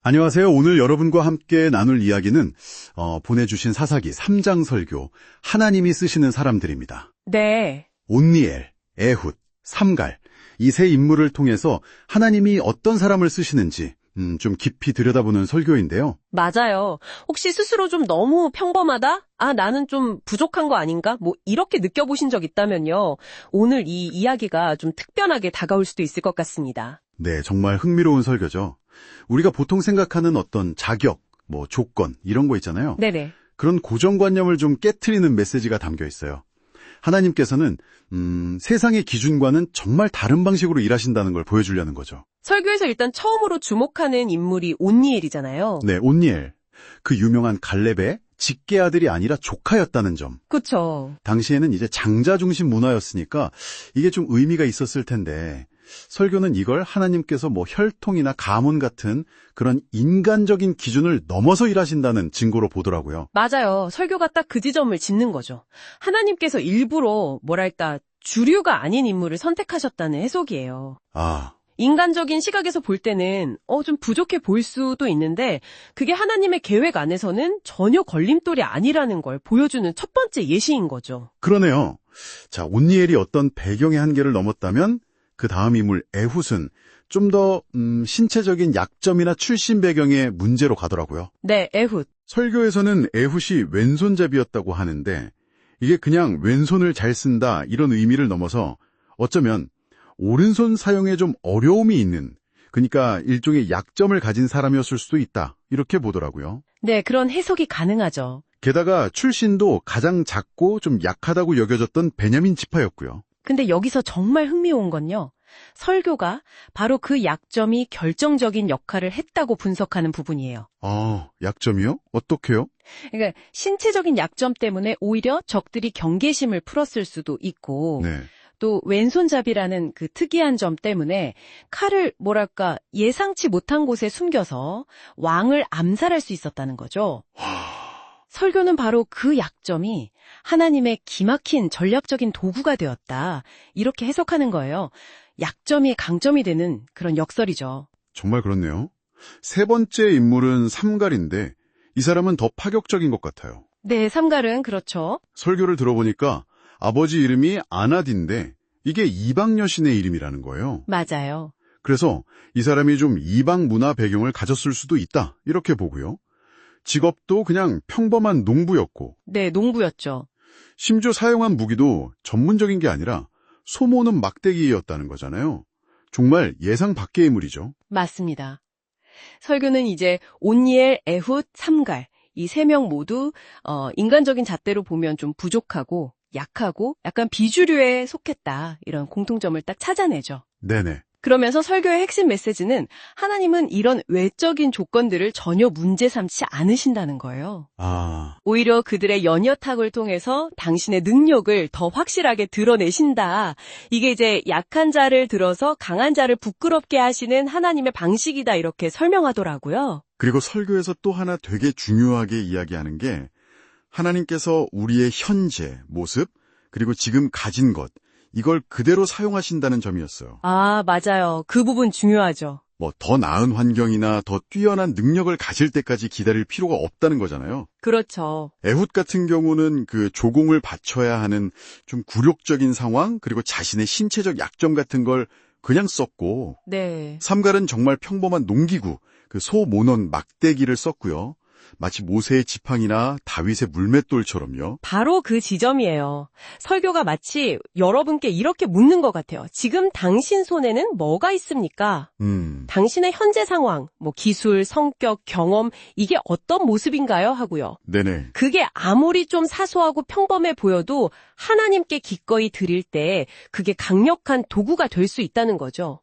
안녕하세요. 오늘 여러분과 함께 나눌 이야기는 보내주신 사사기 3장 설교, 하나님이 쓰시는 사람들입니다. 네. 온니엘, 에훗, 삼갈, 이 세 인물을 통해서 하나님이 어떤 사람을 쓰시는지 좀 깊이 들여다보는 설교인데요. 맞아요. 혹시 스스로 좀 너무 평범하다? 아, 나는 좀 부족한 거 아닌가? 이렇게 느껴보신 적 있다면요. 오늘 이 이야기가 좀 특별하게 다가올 수도 있을 것 같습니다. 네, 정말 흥미로운 설교죠. 우리가 보통 생각하는 어떤 자격, 조건 이런 거 있잖아요. 네네. 그런 고정관념을 좀 깨트리는 메시지가 담겨 있어요. 하나님께서는 세상의 기준과는 정말 다른 방식으로 일하신다는 걸 보여주려는 거죠. 설교에서 일단 처음으로 주목하는 인물이 온니엘이잖아요. 네, 온니엘. 그 유명한 갈렙의 직계 아들이 아니라 조카였다는 점. 그쵸. 당시에는 이제 장자 중심 문화였으니까 이게 좀 의미가 있었을 텐데 설교는 이걸 하나님께서 혈통이나 가문 같은 그런 인간적인 기준을 넘어서 일하신다는 증거로 보더라고요. 맞아요. 설교가 딱 그 지점을 짚는 거죠. 하나님께서 일부러 주류가 아닌 인물을 선택하셨다는 해석이에요. 인간적인 시각에서 볼 때는 좀 부족해 보일 수도 있는데 그게 하나님의 계획 안에서는 전혀 걸림돌이 아니라는 걸 보여주는 첫 번째 예시인 거죠. 그러네요. 자, 온니엘이 어떤 배경의 한계를 넘었다면 그 다음 인물 에훗은 좀 더 신체적인 약점이나 출신 배경의 문제로 가더라고요. 네, 에훗. 설교에서는 에훗이 왼손잡이였다고 하는데 이게 그냥 왼손을 잘 쓴다 이런 의미를 넘어서 어쩌면 오른손 사용에 좀 어려움이 있는, 그러니까 일종의 약점을 가진 사람이었을 수도 있다 이렇게 보더라고요. 네, 그런 해석이 가능하죠. 게다가 출신도 가장 작고 좀 약하다고 여겨졌던 베냐민 지파였고요. 근데 여기서 정말 흥미로운 건요. 설교가 바로 그 약점이 결정적인 역할을 했다고 분석하는 부분이에요. 약점이요? 어떻게요? 그러니까 신체적인 약점 때문에 오히려 적들이 경계심을 풀었을 수도 있고 네. 또 왼손잡이라는 그 특이한 점 때문에 칼을 예상치 못한 곳에 숨겨서 왕을 암살할 수 있었다는 거죠. 설교는 바로 그 약점이 하나님의 기막힌 전략적인 도구가 되었다. 이렇게 해석하는 거예요. 약점이 강점이 되는 그런 역설이죠. 정말 그렇네요. 세 번째 인물은 삼갈인데 이 사람은 더 파격적인 것 같아요. 네, 삼갈은 그렇죠. 설교를 들어보니까 아버지 이름이 아낫인데 이게 이방 여신의 이름이라는 거예요. 맞아요. 그래서 이 사람이 좀 이방 문화 배경을 가졌을 수도 있다 이렇게 보고요. 직업도 그냥 평범한 농부였고. 네, 농부였죠. 심지어 사용한 무기도 전문적인 게 아니라 소모는 막대기였다는 거잖아요. 정말 예상 밖의 인물이죠. 맞습니다. 설교는 이제 온니엘, 에훗, 삼갈 이 세 명 모두 인간적인 잣대로 보면 좀 부족하고 약하고 약간 비주류에 속했다. 이런 공통점을 딱 찾아내죠. 네네. 그러면서 설교의 핵심 메시지는 하나님은 이런 외적인 조건들을 전혀 문제 삼지 않으신다는 거예요. 오히려 그들의 연여탁을 통해서 당신의 능력을 더 확실하게 드러내신다. 이게 이제 약한 자를 들어서 강한 자를 부끄럽게 하시는 하나님의 방식이다 이렇게 설명하더라고요. 그리고 설교에서 또 하나 되게 중요하게 이야기하는 게 하나님께서 우리의 현재 모습 그리고 지금 가진 것 이걸 그대로 사용하신다는 점이었어요. 맞아요. 그 부분 중요하죠. 더 나은 환경이나 더 뛰어난 능력을 가질 때까지 기다릴 필요가 없다는 거잖아요. 그렇죠. 에훗 같은 경우는 그 조공을 바쳐야 하는 좀 굴욕적인 상황 그리고 자신의 신체적 약점 같은 걸 그냥 썼고 네. 삼갈은 정말 평범한 농기구, 그 소모넌 막대기를 썼고요. 마치 모세의 지팡이나 다윗의 물맷돌처럼요. 바로 그 지점이에요. 설교가 마치 여러분께 이렇게 묻는 것 같아요. 지금 당신 손에는 뭐가 있습니까? 당신의 현재 상황, 기술, 성격, 경험, 이게 어떤 모습인가요? 하고요. 네네. 그게 아무리 좀 사소하고 평범해 보여도 하나님께 기꺼이 드릴 때 그게 강력한 도구가 될 수 있다는 거죠.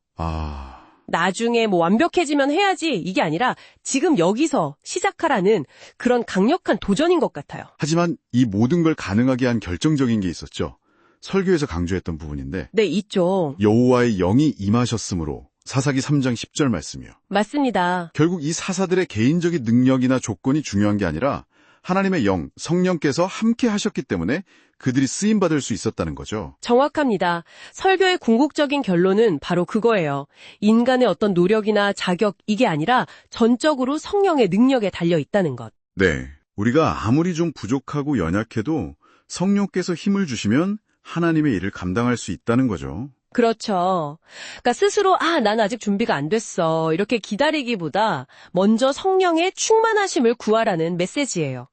나중에 완벽해지면 해야지 이게 아니라 지금 여기서 시작하라는 그런 강력한 도전인 것 같아요. 하지만 이 모든 걸 가능하게 한 결정적인 게 있었죠. 설교에서 강조했던 부분인데. 네, 있죠. 여호와의 영이 임하셨으므로 사사기 3장 10절 말씀이요. 맞습니다. 결국 이 사사들의 개인적인 능력이나 조건이 중요한 게 아니라 하나님의 영, 성령께서 함께 하셨기 때문에 그들이 쓰임받을 수 있었다는 거죠. 정확합니다. 설교의 궁극적인 결론은 바로 그거예요. 인간의 어떤 노력이나 자격, 이게 아니라 전적으로 성령의 능력에 달려 있다는 것. 네. 우리가 아무리 좀 부족하고 연약해도 성령께서 힘을 주시면 하나님의 일을 감당할 수 있다는 거죠. 그렇죠. 그러니까 스스로 난 아직 준비가 안 됐어. 이렇게 기다리기보다 먼저 성령의 충만하심을 구하라는 메시지예요.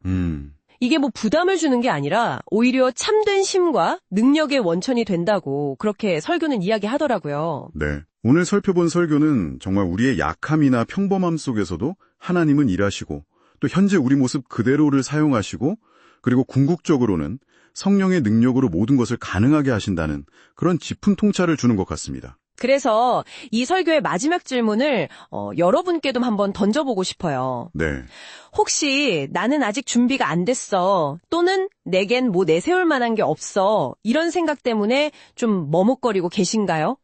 이게 뭐 부담을 주는 게 아니라 오히려 참된 힘과 능력의 원천이 된다고 그렇게 설교는 이야기하더라고요. 네. 오늘 살펴본 설교는 정말 우리의 약함이나 평범함 속에서도 하나님은 일하시고 또 현재 우리 모습 그대로를 사용하시고 그리고 궁극적으로는 성령의 능력으로 모든 것을 가능하게 하신다는 그런 짚은 통찰을 주는 것 같습니다. 그래서 이 설교의 마지막 질문을 여러분께도 한번 던져보고 싶어요. 네. 혹시 나는 아직 준비가 안 됐어. 또는 내겐 뭐 내세울 만한 게 없어. 이런 생각 때문에 좀 머뭇거리고 계신가요?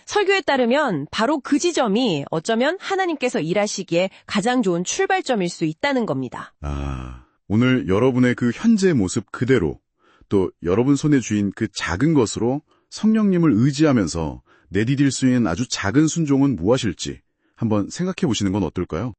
설교에 따르면 바로 그 지점이 어쩌면 하나님께서 일하시기에 가장 좋은 출발점일 수 있다는 겁니다. 오늘 여러분의 그 현재 모습 그대로 또 여러분 손에 쥐인 그 작은 것으로 성령님을 의지하면서 내디딜 수 있는 아주 작은 순종은 무엇일지 한번 생각해 보시는 건 어떨까요?